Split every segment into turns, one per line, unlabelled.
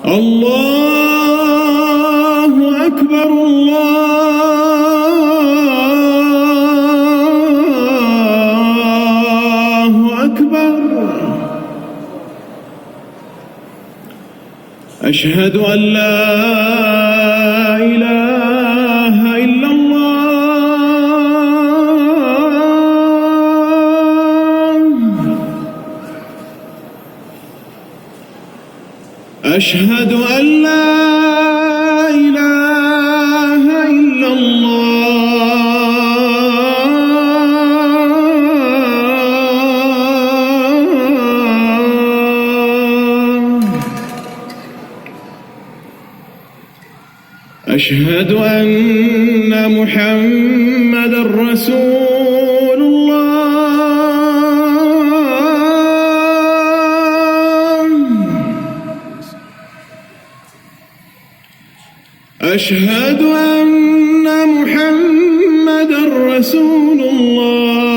الله أكبر الله أكبر. أشهد أن لا إله إلا الله. أشهد أن لا إله إلا الله. أشهد أن محمدًا رسول الله. أشهد أن محمدًا رسول الله.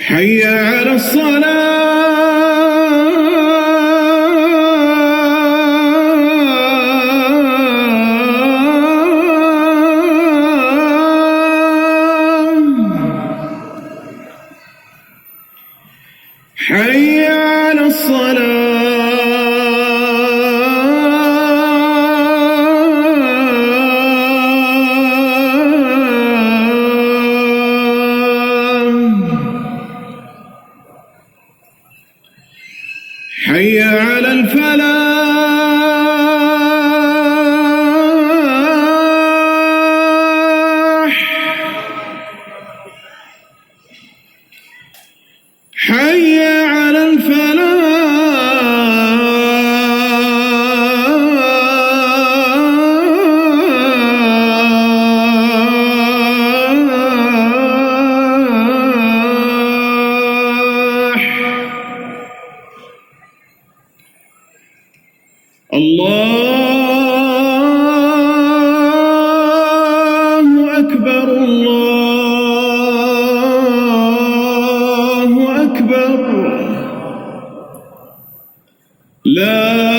حي على الصلاة. حي على الصلاة. حي على الفلاح. حي على الفلاح. الله أكبر الله أكبر. لا